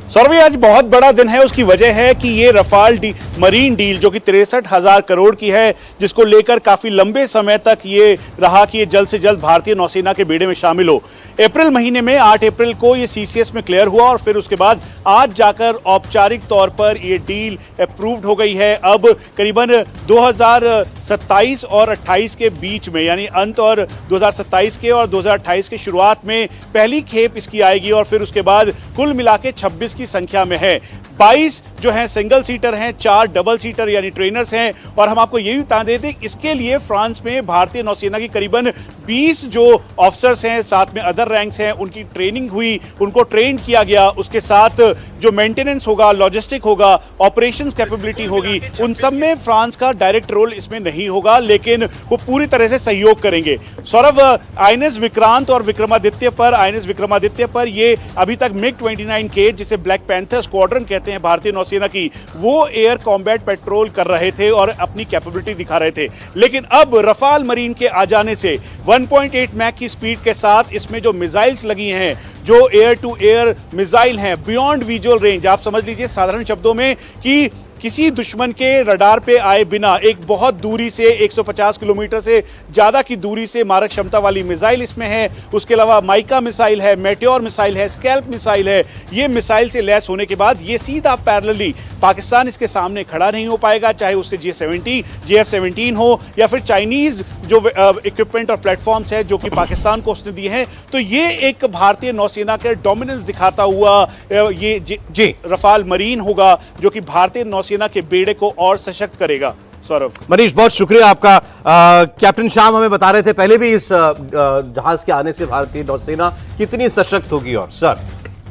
सौरभ, आज बहुत बड़ा दिन है। उसकी वजह है कि ये रफाल मरीन डील जो कि 63,000 करोड़ की है, जिसको लेकर काफी लंबे समय तक ये रहा कि ये जल्द से जल्द भारतीय नौसेना के बेड़े में शामिल हो। अप्रैल महीने में 8 अप्रैल को ये सीसीएस में क्लियर हुआ और फिर उसके बाद आज जाकर औपचारिक तौर पर ये डील अप्रूव्ड हो गई है। अब करीबन 2027 और 28 के बीच में, यानी अंत और 2027 के और 2028 के शुरुआत में पहली खेप इसकी आएगी और फिर उसके बाद कुल मिला के 26 की संख्या में है। 22 जो हैं सिंगल सीटर हैं, 4 डबल सीटर यानी ट्रेनर्स हैं। और हम आपको ये भी बता देते हैं, इसके लिए फ्रांस में भारतीय नौसेना की करीबन 20 जो ऑफिसर्स हैं, साथ में अदर रैंक्स हैं, उनकी ट्रेनिंग हुई, उनको ट्रेन किया गया। उसके साथ जो मेंटेनेंस होगा, लॉजिस्टिक होगा, ऑपरेशंस कैपेबिलिटी होगी, उन सब में फ्रांस का डायरेक्ट रोल इसमें नहीं होगा, लेकिन वो पूरी तरह से सहयोग करेंगे। सौरभ, आईएनएस विक्रांत और विक्रमादित्य पर ये अभी तक MiG-29K, जिसे ब्लैक पैंथर स्क्वाड्रन कहते हैं भारतीय नौसेना की, वो एयर कॉम्बैट पेट्रोल कर रहे थे और अपनी कैपेबिलिटी दिखा रहे थे। लेकिन अब रफाल मरीन के आ जाने से 1.8 मैक की स्पीड के साथ इसमें जो मिसाइल्स लगी हैं, जो एयर टू एयर मिसाइल हैं, बियॉन्ड विजुअल रेंज, आप समझ लीजिए साधारण शब्दों में कि किसी दुश्मन के रडार पे आए बिना एक बहुत दूरी से 150 किलोमीटर से ज्यादा की दूरी से मारक क्षमता वाली मिसाइल इसमें है। उसके अलावा माइका मिसाइल है, मेटेओर मिसाइल है, स्कैल्प मिसाइल है। ये मिसाइल से लैस होने के बाद ये सीधा पैरेलली पाकिस्तान इसके सामने खड़ा नहीं हो पाएगा, चाहे उसके JF-17 हो या फिर चाइनीज जो इक्विपमेंट और प्लेटफॉर्म्स है जो कि पाकिस्तान को उसने दिए हैं। तो ये एक भारतीय नौसेना के डोमिनेंस दिखाता हुआ ये रफाल मरीन होगा, जो कि भारतीय नौसेना के बेड़े को और सशक्त करेगा। सौरभ, मनीष, बहुत शुक्रिया आपका। कैप्टन श्याम हमें बता रहे थे पहले भी इस जहाज के आने से भारतीय नौसेना कितनी सशक्त होगी। और सर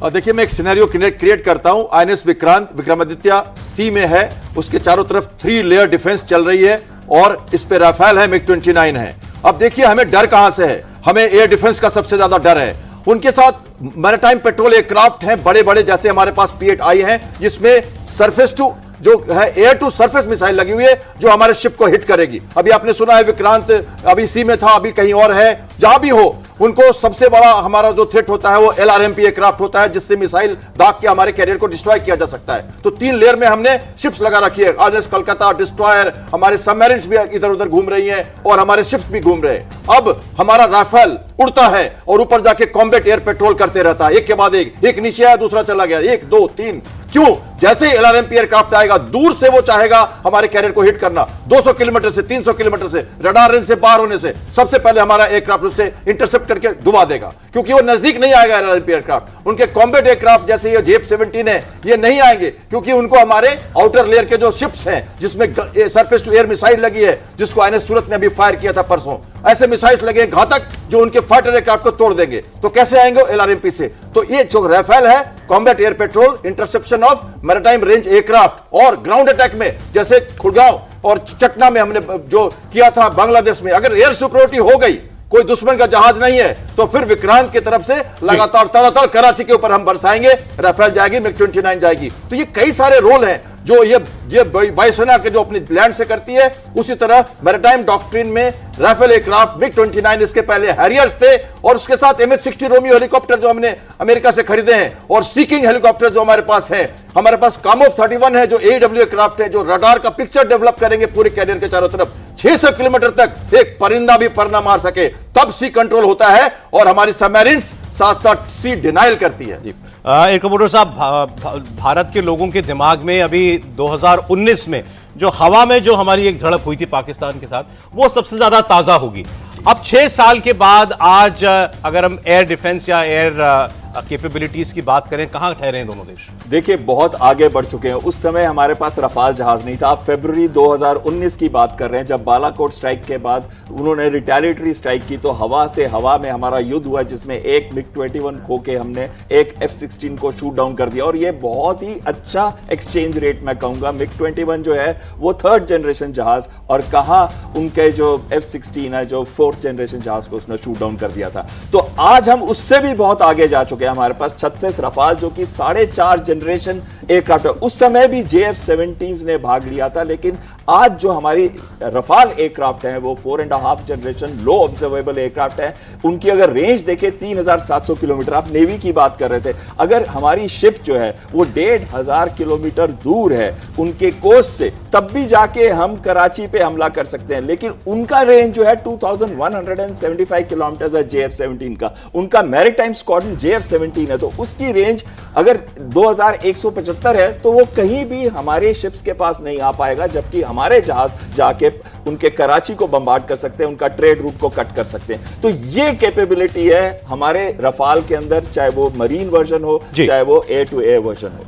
देखिए, मैं एक सिनेरियो क्रिएट करता हूं। आईएनएस विक्रांत विक्रमादित्य सी में है, उसके चारों तरफ 3 लेयर डिफेंस चल रही है और इस पे राफेल है, MiG-29 है। अब देखिए हमें डर कहां से है, हमें एयर डिफेंस का सबसे ज्यादा डर है। उनके साथ मैरीटाइम पेट्रोल एयरक्राफ्ट हैं बड़े बड़े, जैसे हमारे पास P-8I है, जिसमें सरफेस टू जो है एयर टू सरफेस मिसाइल लगी हुई है जो हमारे शिप को हिट करेगी। अभी आपने सुना है विक्रांत अभी सी में था, अभी कहीं और है। जहां भी हो, उनको सबसे बड़ा हमारा जो थ्रेट होता है वो LRMP एयरक्राफ्ट होता है, जिससे मिसाइल दाग के हमारे कैरियर को डिस्ट्रॉय किया जा सकता है। तो 3 लेयर में हमने शिप्स लगा रखी है। आईएनएस कलकत्ता, डिस्ट्रॉयर, हमारे सबमरीन्स भी इधर उधर घूम रही हैं और हमारे शिप्स भी घूम रहे हैं। अब हमारा राफेल उड़ता है और ऊपर जाके कॉम्बैट एयर पेट्रोल करते रहता है, एक के बाद एक नीचे आया दूसरा चला गया, 1 2 3। क्यों? जैसे ही LRMP एयरक्राफ्ट आएगा, दूर से वो चाहेगा हमारे कैरियर को हिट करना। 200 किलोमीटर से 300 किलोमीटर से रडार रेंज से बाहर होने से सबसे पहले हमारा एयरक्राफ्ट उससे इंटरसेप्ट करके डुबा देगा, क्योंकि वो नजदीक नहीं आएगा LRMP एयरक्राफ्ट। उनके कॉम्बैट एयरक्राफ्ट जैसे ये JF-17 है, ये नहीं आएंगे, क्योंकि उनको हमारे आउटर लेयर के जो शिप्स हैं, जिसमें सरफेस टू एयर मिसाइल लगी है, जिसको आईएनएस सूरत ने अभी फायर किया था परसों, ऐसे मिसाइल्स लगे घातक जो उनके फाइटर एयरक्राफ्ट को तोड़ देंगे। तो कैसे आएंगे LRMP से? तो ये जो राफेल है, combat air petrol, interception of maritime range aircraft, और ग्राउंड अटैक में जैसे खुड़गांव और चटना में हमने जो किया था बांग्लादेश में, अगर एयर सुपरियोरिटी हो गई, कोई दुश्मन का जहाज नहीं है, तो फिर विक्रांत की तरफ से लगातार तड़ातड़ कराची के ऊपर हम बरसाएंगे, राफेल जाएगी, MiG-29 जाएगी। तो ये कई सारे रोल हैं जो ये वायुसेना के जो अपनी लैंड से करती है। उसी तरह मैरीटाइम डॉक्ट्रिन में राफेल एयरक्राफ्ट, MiG-29, इसके पहले हैरियर्स थे, और उसके साथ MH-60 रोमियो हेलीकॉप्टर जो हमने अमेरिका से खरीदे हैं, और सीकिंग हेलीकॉप्टर जो हमारे पास है। हमारे पास कामोव 31 है जो AEW एयरक्राफ्ट है, जो रडार का पिक्चर डेवलप करेंगे पूरे कैरियर के चारों तरफ। 600 किलोमीटर तक एक परिंदा भी पर ना मार सके, तब सी कंट्रोल होता है, और हमारी सबमरीन्स साथ साथ सी डिनाइल करती है। एयर कमोडोर साहब, भारत के लोगों के दिमाग में अभी 2019 में जो हवा में जो हमारी एक झड़प हुई थी पाकिस्तान के साथ, वो सबसे ज्यादा ताजा होगी। अब 6 साल के बाद आज अगर हम एयर डिफेंस या एयर कैपेबिलिटीज की बात करें, कहां ठहरे हैं दोनों देश? देखिए, बहुत आगे बढ़ चुके हैं। उस समय हमारे पास रफाल जहाज नहीं था। आप फरवरी 2019 की बात कर रहे हैं, जब बालाकोट स्ट्राइक के बाद उन्होंने रिटेलिएटरी स्ट्राइक की, तो हवा से हवा में हमारा युद्ध हुआ, जिसमें एक MiG-21 खो के हमने एक F-16 को शूट डाउन कर दिया। और ये बहुत ही अच्छा एक्सचेंज रेट मैं कहूंगा। MiG-21 जो है वो 3rd जनरेशन जहाज, और कहा उनके जो F-16 है जो 4th जनरेशन जहाज को उसने शूट डाउन कर दिया था। तो आज हम उससे भी बहुत आगे जा चुके चुके हैं हमारे पास 36 रफाल, जो कि 4.5 जनरेशन एयरक्राफ्ट है। उस समय भी JF-17 ने भाग लिया था, लेकिन आज जो हमारी रफाल एयरक्राफ्ट है वो 4.5 जनरेशन लो ऑब्जर्वेबल एयरक्राफ्ट है। उनकी अगर रेंज देखें 3700 किलोमीटर, आप नेवी की बात कर रहे थे, अगर हमारी शिप जो है वो 1500 किलोमीटर दूर है उनके कोस्ट से, तब भी जाके हम कराची पे हमला कर सकते हैं। लेकिन उनका रेंज जो है 2175 किलोमीटर है JF-17 का। उनका मैरीटाइम स्क्वाड्रन JF-17 है, तो उसकी रेंज अगर 2175 है तो वो कहीं भी हमारे शिप्स के पास नहीं आ पाएगा, जबकि हमारे जहाज जाके उनके कराची को बम्बार्ड कर सकते हैं, उनका ट्रेड रूट को कट कर सकते हैं। तो ये कैपेबिलिटी है हमारे रफाल के अंदर, चाहे वो मरीन वर्जन हो, चाहे वो एयर टू एयर वर्जन हो।